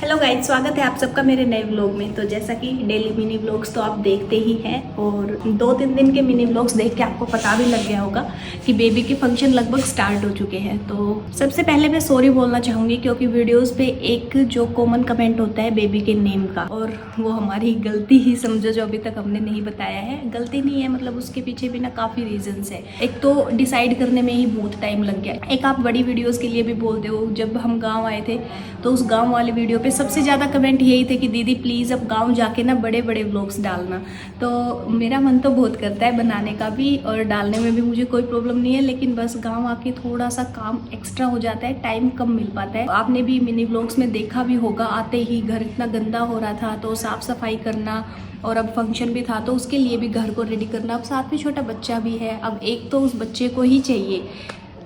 Hello guys, स्वागत है आप सबका मेरे नए व्लॉग में। तो जैसा कि डेली मिनी व्लॉग्स तो आप देखते ही हैं और 2-3 दिन के मिनी व्लॉग्स देख के आपको पता भी लग गया होगा कि बेबी के फंक्शन लगभग स्टार्ट हो चुके हैं। तो सबसे पहले मैं सॉरी बोलना चाहूँगी क्योंकि वीडियोस पे एक जो कॉमन कमेंट होता है बेबी के नेम का, और वो हमारी गलती ही समझो जो अभी तक हमने नहीं बताया है। गलती नहीं है, मतलब उसके पीछे भी ना काफ़ी रीजन्स है। एक तो डिसाइड करने में ही बहुत टाइम लग गया। एक आप बड़ी वीडियोज़ के लिए भी बोलते हो। जब हम गाँव आए थे तो उस गाँव वाले वीडियो पे सबसे ज़्यादा कमेंट यही थे कि दीदी प्लीज़ अब गांव जाके ना बड़े बड़े व्लॉग्स डालना। तो मेरा मन तो बहुत करता है बनाने का भी और डालने में भी मुझे कोई प्रॉब्लम नहीं है, लेकिन बस गांव आके थोड़ा सा काम एक्स्ट्रा हो जाता है, टाइम कम मिल पाता है। आपने भी मिनी व्लॉग्स में देखा भी होगा, आते ही घर इतना गंदा हो रहा था तो साफ़ सफाई करना, और अब फंक्शन भी था तो उसके लिए भी घर को रेडी करना। अब साथ में छोटा बच्चा भी है, अब एक तो उस बच्चे को ही चाहिए,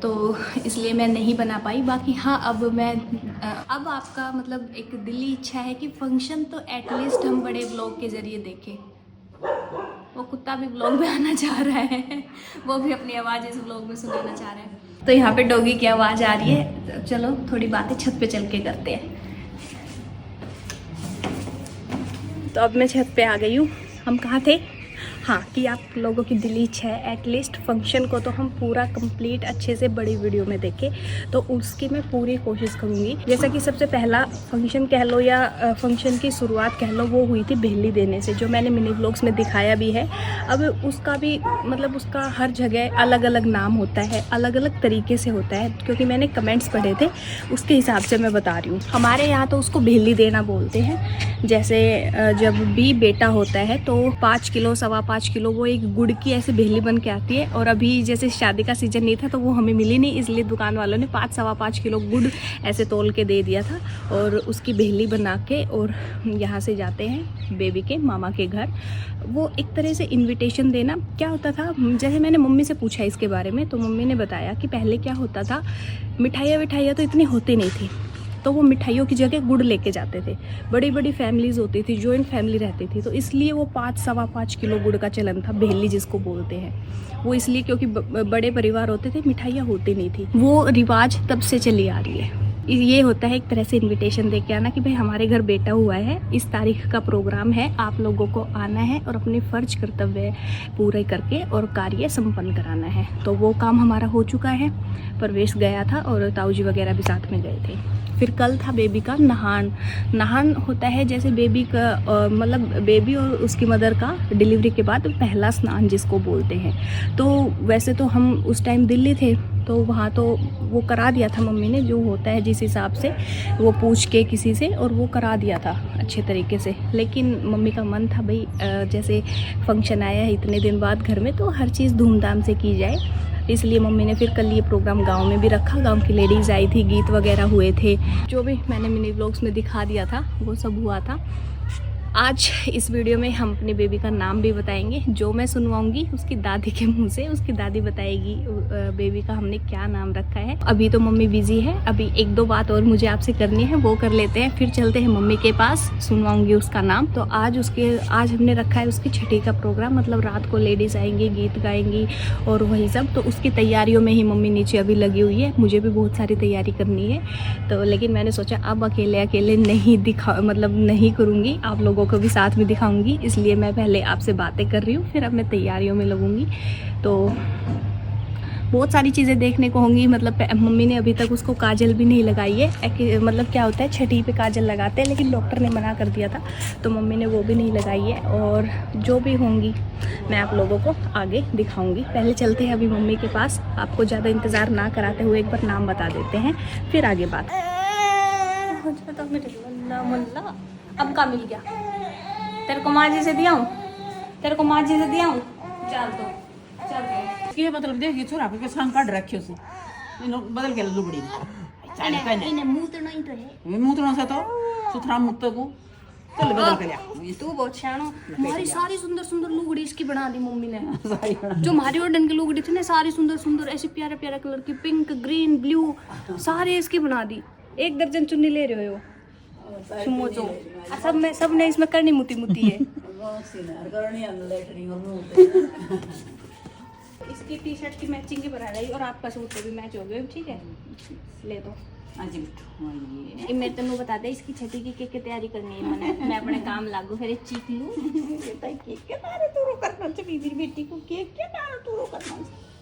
तो इसलिए मैं नहीं बना पाई। बाकी हाँ, अब आपका मतलब एक दिली इच्छा है कि फंक्शन तो एटलीस्ट हम बड़े व्लॉग के ज़रिए देखें। वो कुत्ता भी व्लॉग में आना चाह रहा है, वो भी अपनी आवाज़ इस व्लॉग में सुनाना चाह रहा है। तो यहाँ पे डॉगी की आवाज़ आ रही है। चलो थोड़ी बातें छत पे चल के करते हैं। तो अब मैं छत पे आ गई हूँ। हम कहाँ थे? हाँ, कि आप लोगों की दिली इच्छा है एटलीस्ट फंक्शन को तो हम पूरा कंप्लीट अच्छे से बड़ी वीडियो में देखें, तो उसकी मैं पूरी कोशिश करूँगी। जैसा कि सबसे पहला फंक्शन कह लो या फंक्शन की शुरुआत कह लो, वो हुई थी बेली देने से, जो मैंने मिनी व्लॉग्स में दिखाया भी है। अब उसका भी मतलब उसका हर जगह अलग अलग नाम होता है, अलग अलग तरीके से होता है, क्योंकि मैंने कमेंट्स पढ़े थे उसके हिसाब से मैं बता रही हूँ। हमारे यहाँ तो उसको बेली देना बोलते हैं। जैसे जब भी बेटा होता है तो 5 किलो 5.25 किलो वो एक गुड़ की ऐसे बेली बन के आती है। और अभी जैसे शादी का सीजन नहीं था तो वो हमें मिली नहीं, इसलिए दुकान वालों ने 5-5.25 किलो गुड़ ऐसे तोल के दे दिया था, और उसकी बेली बना के और यहाँ से जाते हैं बेबी के मामा के घर। वो एक तरह से इन्विटेशन देना क्या होता था, जैसे मैंने मम्मी से पूछा इसके बारे में तो मम्मी ने बताया कि पहले क्या होता था, मिठाइयाँ तो इतनी होती नहीं थी, तो वो मिठाइयों की जगह गुड़ लेके जाते थे। बड़ी बड़ी फैमिलीज़ होती थी, जॉइंट फैमिली रहती थी, तो इसलिए वो 5-5.25 किलो गुड़ का चलन था, बेली जिसको बोलते हैं। वो इसलिए क्योंकि बड़े परिवार होते थे, मिठाइयाँ होती नहीं थी। वो रिवाज तब से चली आ रही है। ये होता है एक तरह से इनविटेशन दे के आना कि भाई हमारे घर बेटा हुआ है, इस तारीख का प्रोग्राम है, आप लोगों को आना है और अपने फ़र्ज कर्तव्य पूरे करके और कार्य संपन्न कराना है। तो वो काम हमारा हो चुका है। प्रवेश गया था और ताऊजी वगैरह भी साथ में गए थे। फिर कल था बेबी का नहान होता है, जैसे बेबी का मतलब बेबी और उसकी मदर का डिलीवरी के बाद पहला स्नान जिसको बोलते हैं। तो वैसे तो हम उस टाइम दिल्ली थे तो वहाँ तो वो करा दिया था मम्मी ने, जो होता है जिस हिसाब से वो पूछ के किसी से, और वो करा दिया था अच्छे तरीके से। लेकिन मम्मी का मन था भाई जैसे फंक्शन आया है इतने दिन बाद घर में, तो हर चीज़ धूमधाम से की जाए, इसलिए मम्मी ने फिर कल ये प्रोग्राम गांव में भी रखा। गांव की लेडीज़ आई थी, गीत वगैरह हुए थे, जो भी मैंने मिनी व्लॉग्स में दिखा दिया था वो सब हुआ था। आज इस वीडियो में हम अपने बेबी का नाम भी बताएंगे, जो मैं सुनवाऊंगी उसकी दादी के मुंह से। उसकी दादी बताएगी बेबी का हमने क्या नाम रखा है। अभी तो मम्मी बिजी है, अभी 1-2 बात और मुझे आपसे करनी है, वो कर लेते हैं, फिर चलते हैं मम्मी के पास, सुनवाऊंगी उसका नाम। तो आज हमने रखा है उसकी छठी का प्रोग्राम, मतलब रात को लेडीज़ आएंगी, गीत गाएंगी और वही सब। तो उसकी तैयारियों में ही मम्मी नीचे अभी लगी हुई है, मुझे भी बहुत सारी तैयारी करनी है। तो लेकिन मैंने सोचा अब अकेले नहीं करूँगी, आप लोगों को भी साथ में दिखाऊंगी, इसलिए मैं पहले आपसे बातें कर रही हूँ, फिर अब मैं तैयारियों में लगूंगी। तो बहुत सारी चीज़ें देखने को होंगी। मतलब मम्मी ने अभी तक उसको काजल भी नहीं लगाई है। मतलब क्या होता है, छठी पे काजल लगाते हैं, लेकिन डॉक्टर ने मना कर दिया था तो मम्मी ने वो भी नहीं लगाई है। और जो भी होंगी मैं आप लोगों को आगे दिखाऊंगी। पहले चलते हैं अभी मम्मी के पास, आपको ज़्यादा इंतज़ार ना कराते हुए एक बार नाम बता देते हैं, फिर आगे बात। अब का मिल गया तेरे को माँ जी से दिया हूँ, चल तो ये मतलब देखिए छोरा के संग काट रखे से बदल के लुगड़ी साड़ी पहने इन्हें मुंह तो नहीं तो है, मुंह तो तो सुथरा मुक्त को चल बदल के लिया। तू बहुत शानो। हमारी सारी सुंदर सुंदर लुगड़ी इसकी बना दी मम्मी ने। जो हमारी ऑर्डन की लुगड़ी थी ना, सारी सुंदर सुंदर ऐसी प्यारा प्यारा कलर की, पिंक ग्रीन ब्लू सारी इसकी बना दी। 1 दर्जन चुन्नी ले रहे हो सब ने इसमें करनी मुती है। की टी शर्ट की मैचिंग ही बना रही और आपका सूट तो भी मैच हो गया, ठीक है ले दो। आज बिट्ठू ये मेरे तेन बता दे इसकी छठी की केक की तैयारी करनी है मैंने, मैं अपने काम लागू फिर चीख लूँ। बेटा केक के तारे तू करना चाहिए मेरी बेटी को, केक के तारे तू करना,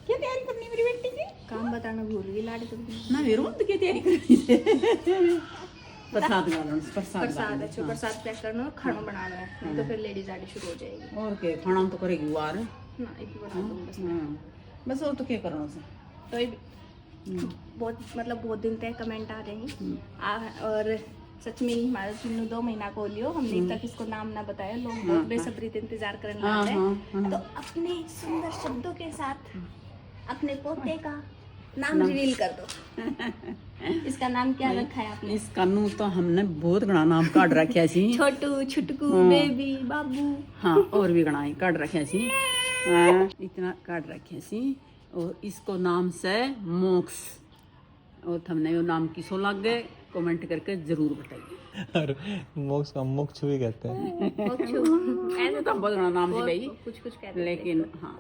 क्या तैयारी करनी मेरी बेटी की? काम बताना भूल गई लाड़ी तुम ना मेरे रोंद की तैयारी करनी है। प्रसाद गालन प्रसाद। अच्छा प्रसाद पैक करना और खाना बनाना है, नहीं तो फिर लेडीज आड़ी शुरू हो जाएगी। और के खाना तो करेगी वार ना एक ही बना दूँ बस। बस और तो क्या करना से तो ये बहुत मतलब बहुत दिन तक कमेंट आ रहे हैं और सच में ही हमारा चिन्नू 2 महीना को लियो, हमने तक इसको नाम ना बताया, लोग बहुत बेसब्री से इंतजार करने लग रहे। तो अपने सुंदर शब्दों के साथ अपने पोते का नाम रिवील कर दो। इसका नाम क्या रखा है आपने? इसका नू तो हमने बहुत घना नाम काट रखा सी। छोटू, छुटकू, बेबी, बाबू। हाँ और भी घना काट रखे सी, इतना काट रखे सी। और इसको नाम से मोक्ष, और हमने वो नाम किसो लग गए कमेंट करके जरूर बताइए। और मोक्ष का मोक्ष भी कहते हैं। ऐसे तो बहुत घना नाम है भाई, कुछ कुछ कहते हैं, लेकिन हाँ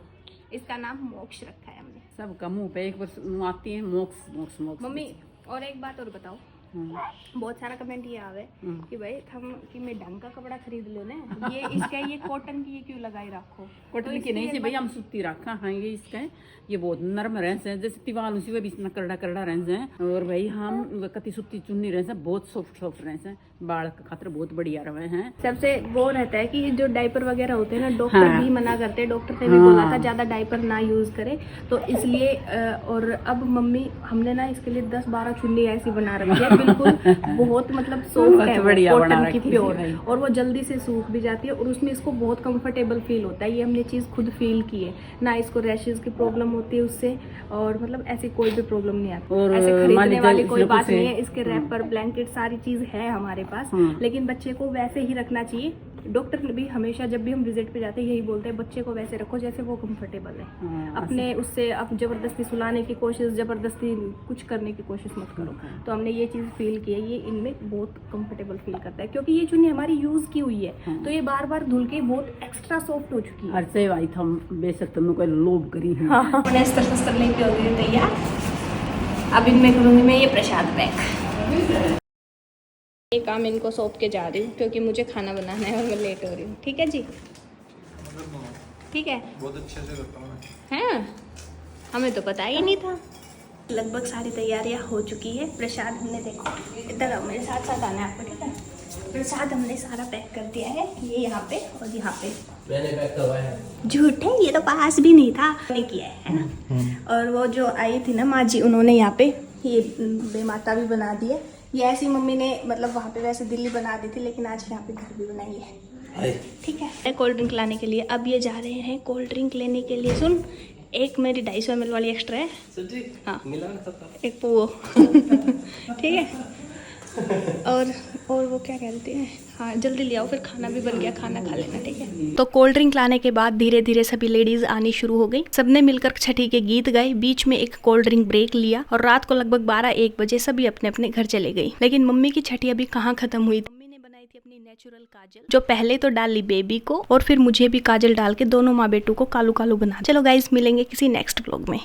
इसका नाम मोक्ष रखा है हमने। सबका मुंह पे एक बार आती है मोक्ष मोक्ष मोक्ष। मम्मी और एक बात और बताओ, बहुत सारा कमेंट ये आवे कि भाई हम कि मैं ढंग का कपड़ा खरीद लो ना, ये इसका ये कॉटन की ये क्यों लगाई रखो? कॉटन की नहीं सी भाई, हम सूती रखा हाँ ये इसका है, ये बहुत नरम रहे हैं जैसे तिवाल उसी भी इतना करड़ा करड़ा रहे हैं। और भाई हम कति सूती चुन्नी रहे हैं, बहुत सॉफ्ट सॉफ्ट रहे हैं, बाल का खातर बहुत बढ़िया रहे हैं। सबसे वो रहता है कि जो डायपर वगैरह होते हैं ना, डॉक्टर भी मना करते हैं, डॉक्टर ने भी बोला था ज्यादा डायपर ना यूज करे, तो इसलिए और अब मम्मी हमने ना इसके लिए 10-12 चुन्नी ऐसी बना रखी है, बिल्कुल बहुत मतलब सॉफ्ट है, कॉटन की प्योर, और वो जल्दी से सूख भी जाती है और उसमें इसको बहुत कंफर्टेबल फील होता है। ये हमने चीज़ खुद फील की है ना, इसको रैशेज की प्रॉब्लम होती है उससे, और मतलब ऐसी कोई भी प्रॉब्लम नहीं आती, ऐसे खरीदने वाली कोई बात नहीं है। इसके रैपर ब्लैंकेट सारी चीज़ है हमारे पास, लेकिन बच्चे को वैसे ही रखना चाहिए। डॉक्टर ने भी हमेशा जब भी हम विजिट पे जाते हैं यही बोलते हैं, बच्चे को वैसे रखो जैसे वो कंफर्टेबल है। अपने उससे अब जबरदस्ती सुलाने की कोशिश, जबरदस्ती कुछ करने की कोशिश मत करो। तो हमने ये चीज़ फील की है, ये इनमें बहुत कंफर्टेबल फील करता है, क्योंकि ये चुन्नी हमारी यूज की हुई है, तो ये बार बार धुल के बहुत एक्स्ट्रा सॉफ्ट हो चुकी है। अरे भाई हम बेशक तुम कोई लोभ करी है। हाँ मैंने अस्तर लेके हो गई तैयार, अब इनमें करूँगी मैं ये प्रसाद पैक। ये काम इनको सौंप के जा रही हूँ क्योंकि मुझे खाना बनाना है और मैं लेट हो रही हूँ। ठीक है जी, ठीक है, बहुत अच्छे से करता हूँ। हैं हमें तो पता ही नहीं था। लगभग सारी तैयारियां हो चुकी है। प्रसाद हमने देखो, इधर आओ मेरे साथ साथ आना है आपको, ठीक है। प्रसाद हमने सारा पैक कर दिया है, ये यहाँ पे और यहाँ पे मैंने पैक करवाया है। झूठ है, ये तो पास भी नहीं था, नहीं किया है ना। और वो जो आई थी ना माँ जी, उन्होंने यहाँ पे ये बेमाता भी बना दी है। ये ऐसी मम्मी ने मतलब वहाँ पे वैसे दिल्ली बना दी थी, लेकिन आज यहाँ पे घर भी बनाई है, ठीक है। कोल्ड ड्रिंक लाने के लिए अब ये जा रहे हैं कोल्ड ड्रिंक लेने के लिए। सुन, एक मेरी 250 ml वाली एक्स्ट्रा है, हाँ एक वो ठीक है। और वो क्या कहते हैं, हाँ जल्दी ले आओ, फिर खाना भी बन गया, खाना खा लेना, ठीक है। तो कोल्ड ड्रिंक लाने के बाद धीरे धीरे सभी लेडीज आनी शुरू हो गई। सबने मिलकर छठी के गीत गाए, बीच में एक कोल्ड ड्रिंक ब्रेक लिया और रात को लगभग 12-1 बजे सभी अपने अपने घर चले गई। लेकिन मम्मी की छठी अभी कहाँ खत्म हुई। मम्मी ने बनाई थी अपनी नेचुरल काजल, जो पहले तो डाली बेबी को और फिर मुझे भी काजल डाल के दोनों माँ बेटू को कालू कालू बना। चलो गाइस, मिलेंगे किसी नेक्स्ट व्लॉग में।